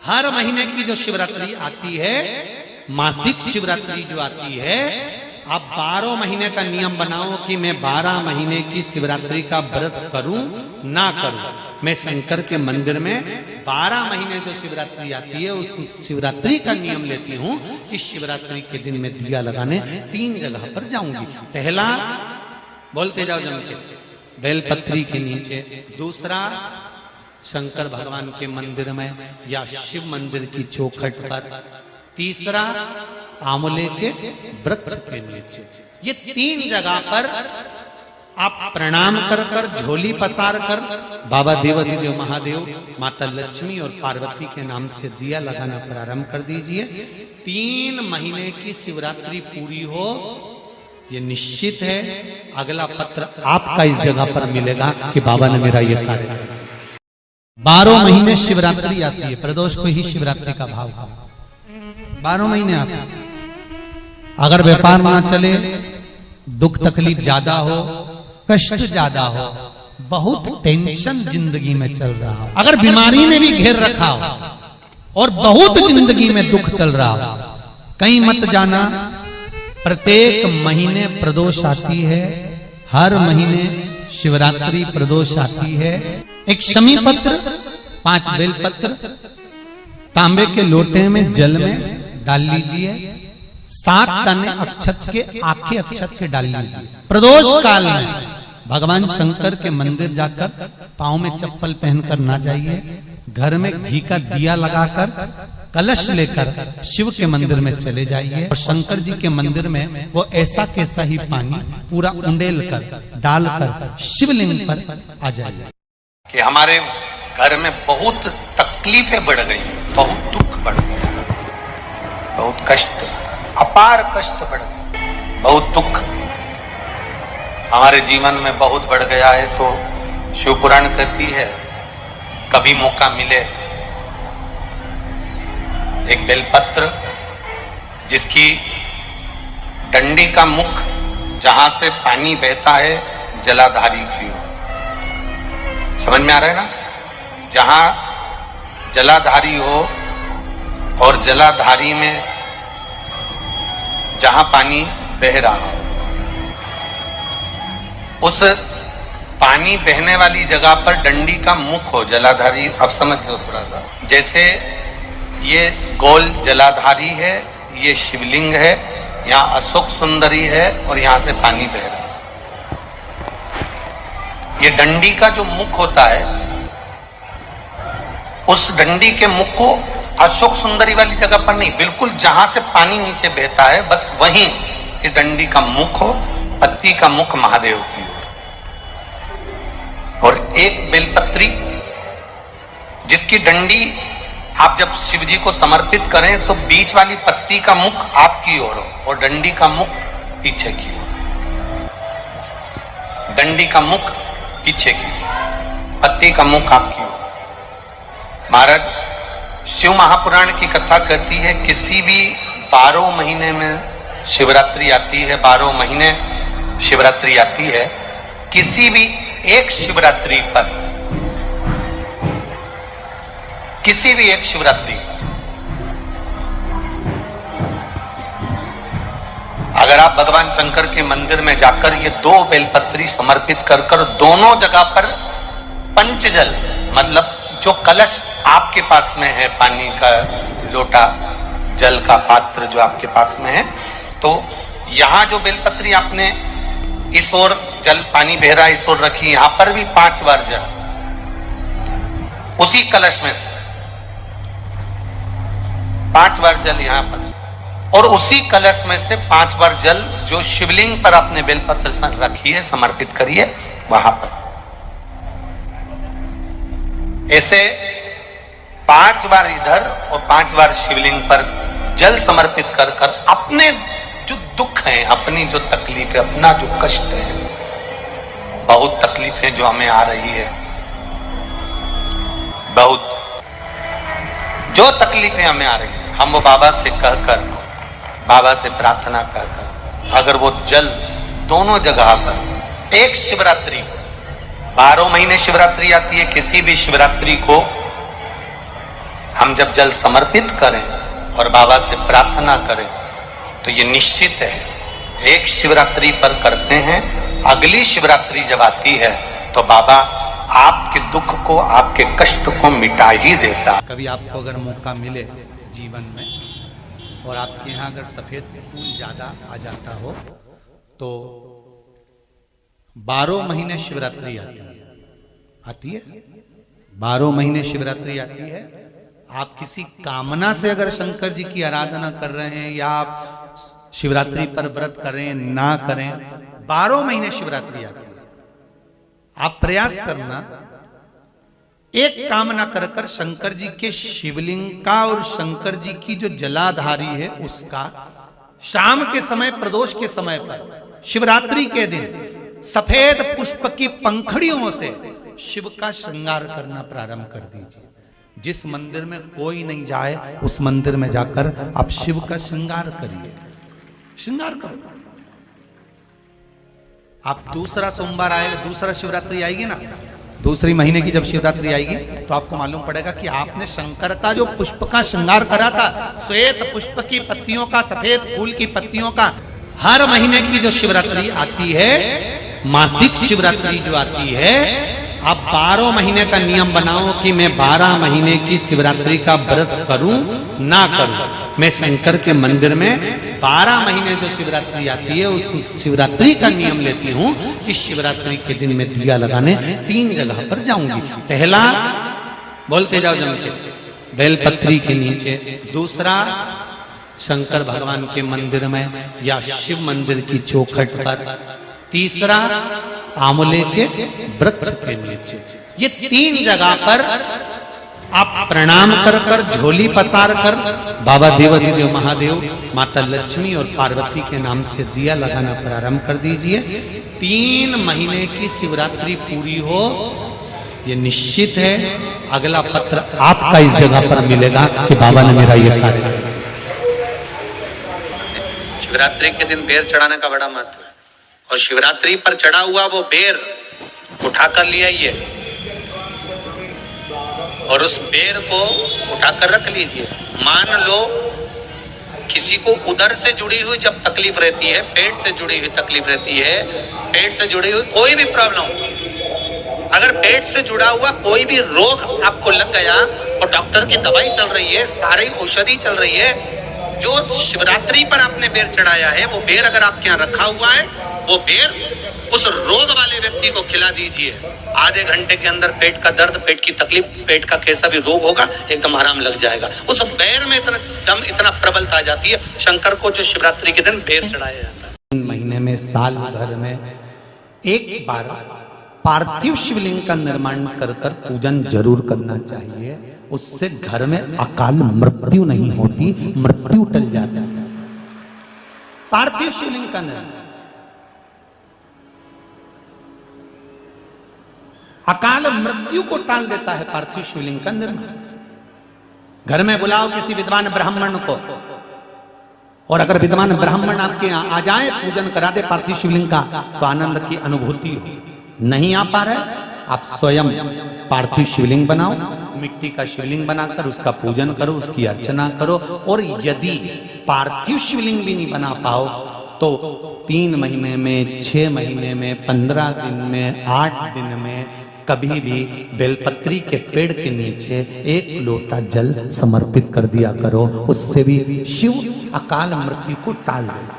हर महीने की जो शिवरात्रि आती है, मासिक शिवरात्रि जो आती है, आप 12 महीने का नियम बनाओ कि मैं 12 महीने की शिवरात्रि का व्रत करूं ना करूं। मैं शंकर के मंदिर में 12 महीने जो शिवरात्रि आती है उस शिवरात्रि का नियम लेती हूं कि शिवरात्रि के दिन मैं दिया लगाने 3 जगह पर जाऊंगी। पहला, बोलते जाओ जम के, बेलपत्री के नीचे। दूसरा, शंकर भगवान के मंदिर में या शिव मंदिर की चौखट पर। तीसरा, आंवले के वृक्ष के नीचे। ये 3 जगह पर आप प्रणाम कर कर, झोली पसार कर बाबा देवाधिदेव महादेव, माता लक्ष्मी और पार्वती के नाम से दिया लगाना प्रारंभ कर दीजिए। 3 महीने की शिवरात्रि पूरी हो, ये निश्चित है अगला पत्र आपका इस जगह पर मिलेगा कि बाबा ने मेरा ये कार्य किया। 12 महीने शिवरात्रि आती है, प्रदोष को ही शिवरात्रि का भाव है। 12 महीने आते हैं। अगर व्यापार ना चले, दुख तकलीफ ज्यादा हो, कष्ट ज्यादा हो, बहुत टेंशन जिंदगी में चल रहा हो, अगर बीमारी ने भी घेर रखा हो और बहुत जिंदगी में दुख चल रहा हो, कहीं मत जाना। प्रत्येक महीने प्रदोष आती है, हर महीने शिवरात्रि प्रदोष आती है। एक शमी पत्र, 5 बेलपत्र तांबे के लोटे में जल में डाल लीजिए। 7 दाने अक्षत के, आखे अक्षत के डाल लीजिए। प्रदोष काल में भगवान शंकर के मंदिर जाकर पांव में चप्पल पहनकर ना जाइए। घर में घी का दिया लगाकर कलश लेकर शिव के मंदिर में चले जाइए और शंकर जी के मंदिर में वो ऐसा कैसा ही पानी पूरा उंडेल कर डालकर शिवलिंग पर आ जाइए। कि हमारे घर में बहुत तकलीफें बढ़ गई, बहुत दुख बढ़ गया, बहुत कष्ट, अपार कष्ट बढ़ गया, बहुत दुख हमारे जीवन में बहुत बढ़ गया है। तो शिव पुराण कहती है, कभी मौका मिले एक बेलपत्र जिसकी डंडी का मुख जहां से पानी बहता है जलाधारी की ओर, समझ में आ रहा है ना? जहां जलाधारी हो और जलाधारी में जहां पानी बह रहा हो, उस पानी बहने वाली जगह पर डंडी का मुख हो, जलाधारी। अब समझ लो थोड़ा सा, जैसे ये गोल जलाधारी है, ये शिवलिंग है, यहाँ अशोक सुंदरी है और यहां से पानी बह रहा है। ये डंडी का जो मुख होता है, उस डंडी के मुख को अशोक सुंदरी वाली जगह पर नहीं, बिल्कुल जहां से पानी नीचे बहता है बस वहीं इस डंडी का मुख हो, पत्ती का मुख महादेव की ओर। और एक बेलपत्री जिसकी डंडी आप जब शिव जी को समर्पित करें तो बीच वाली पत्ती का मुख आपकी ओर हो और डंडी का मुख पीछे की ओर, डंडी का मुख पीछे की ओर, पत्ती का मुख आपकी ओर। महाराज, शिव महापुराण की कथा कहती है, किसी भी 12 महीने में शिवरात्रि आती है, 12 महीने शिवरात्रि आती है, किसी भी एक शिवरात्रि पर, किसी भी एक शिवरात्रि पर अगर आप भगवान शंकर के मंदिर में जाकर ये 2 बेलपत्री समर्पित कर कर दोनों जगह पर पंचजल, मतलब जो कलश आपके पास में है, पानी का लोटा, जल का पात्र जो आपके पास में है, तो यहां जो बेलपत्री आपने इस ओर जल पानी बह रहा है, इस ओर रखी, यहां पर भी 5 बार जल उसी कलश में से 5 बार जल यहां पर, और उसी कलश में से 5 बार जल जो शिवलिंग पर आपने बेलपत्र रखी है समर्पित करिए वहां पर। ऐसे 5 बार इधर और 5 बार शिवलिंग पर जल समर्पित कर कर अपने जो दुख है, अपनी जो तकलीफ है, अपना जो कष्ट है, बहुत तकलीफें जो हमें आ रही है, बहुत जो तकलीफें हमें आ रही है, हम वो बाबा से कहकर, बाबा से प्रार्थना कहकर, अगर वो जल दोनों जगह पर एक शिवरात्रि को, 12 महीने शिवरात्रि आती है, किसी भी शिवरात्रि को हम हम जब जल समर्पित करें और बाबा से प्रार्थना करें तो ये निश्चित है, एक शिवरात्रि पर करते हैं, अगली शिवरात्रि जब आती है तो बाबा आपके दुख को, आपके कष्ट को मिटा ही देता। कभी आपको अगर मौका मिले जीवन में और आपके यहाँ अगर सफेद फूल ज्यादा आ जाता हो तो 12 महीने शिवरात्रि आती है 12 महीने शिवरात्रि आती है। आप किसी कामना से अगर शंकर जी की आराधना कर रहे हैं या आप शिवरात्रि पर व्रत करें ना करें, 12 महीने शिवरात्रि आती है। आप प्रयास करना, एक कामना कर कर शंकर जी के शिवलिंग का और शंकर जी की जो जलाधारी है उसका शाम के समय, प्रदोष के समय पर, शिवरात्रि के दिन सफेद पुष्प की पंखड़ियों से शिव का श्रृंगार करना प्रारंभ कर दीजिए। जिस मंदिर में कोई नहीं जाए उस मंदिर में जाकर आप शिव का श्रृंगार करिए, श्रृंगार करो। आप दूसरा सोमवार आएगा, दूसरा शिवरात्रि आएगी ना, दूसरी महीने की जब शिवरात्रि आएगी तो आपको मालूम पड़ेगा कि आपने शंकर का जो पुष्प का श्रृंगार करा था, श्वेत पुष्प की पत्तियों का, सफेद फूल की पत्तियों का, हर महीने की जो शिवरात्रि आती है, मासिक शिवरात्रि जो आती है, आप 12 महीने का नियम बनाओ कि मैं 12 महीने की शिवरात्रि का व्रत करूं ना करूं। मैं शंकर के मंदिर में 12 महीने जो शिवरात्रि आती है उस शिवरात्रि का नियम लेती हूं कि शिवरात्रि के दिन मैं दिया लगाने 3 जगह पर जाऊंगी। पहला, बोलते जाओ जम के, बेलपत्री के नीचे। दूसरा, शंकर भगवान के मंदिर में या शिव मंदिर की चौखट पर। तीसरा, आंवले के वृक्ष के नीचे। ये 3 जगह पर आप प्रणाम कर कर, झोली पसार कर बाबा देवाधिदेव महादेव, माता लक्ष्मी और पार्वती के नाम से दिया लगाना प्रारंभ कर दीजिए। 3 महीने की शिवरात्रि पूरी हो, ये निश्चित है अगला पत्र आपका इस जगह पर मिलेगा कि बाबा ने मेरा ये कार्य किया। शिवरात्रि के दिन बेर चढ़ाने का बड़ा महत्व है और शिवरात्रि पर चढ़ा हुआ वो बेर उठाकर ले आइए और उस बेर को उठाकर रख लीजिए। मान लो किसी को उदर से जुड़ी हुई जब तकलीफ रहती है, पेट से जुड़ी हुई तकलीफ रहती है, पेट से जुड़ी हुई कोई भी प्रॉब्लम, अगर पेट से जुड़ा हुआ कोई भी रोग आपको लग गया और डॉक्टर की दवाई चल रही है, सारी औषधि चल रही है, जो शिवरात्रि पर आपने बेर चढ़ाया है वो बेर अगर आपके यहाँ रखा हुआ है, वो बेर उस रोग वाले व्यक्ति को खिला दीजिए। आधे घंटे के अंदर पेट का दर्द, पेट की तकलीफ, पेट का कैसा भी रोग होगा एकदम आराम लग जाएगा। उस बेर में इतना प्रबलता आ जाती है। शंकर को जो शिवरात्रि के दिन बेर चढ़ाया जाता है। 3 महीने में, साल भर में एक बार पार्थिव शिवलिंग का निर्माण कर कर पूजन जरूर करना चाहिए। उससे घर में अकाल मृत्यु नहीं होती, मृत्यु टल जाता है। पार्थिव शिवलिंग का निर्माण अकाल मृत्यु को टाल देता है। पार्थिव शिवलिंग का निर्माण घर में बुलाओ किसी विद्वान ब्राह्मण को, और अगर विद्वान ब्राह्मण आपके यहाँ आ जाए, पूजन करा दे पार्थिव शिवलिंग का, तो आनंद की अनुभूति हो। नहीं आ पा रहे, आप स्वयं पार्थिव शिवलिंग बनाओ, मिट्टी का शिवलिंग बनाकर उसका पूजन करो, उसकी अर्चना करो। और यदि पार्थिव शिवलिंग भी नहीं बना पाओ तो 3 महीने में, 6 महीने में, 15 दिन में, 8 दिन में कभी भी बेलपत्री के पेड़ के नीचे 1 लोटा जल समर्पित कर दिया करो। उससे भी शिव अकाल मृत्यु को टाल देगा।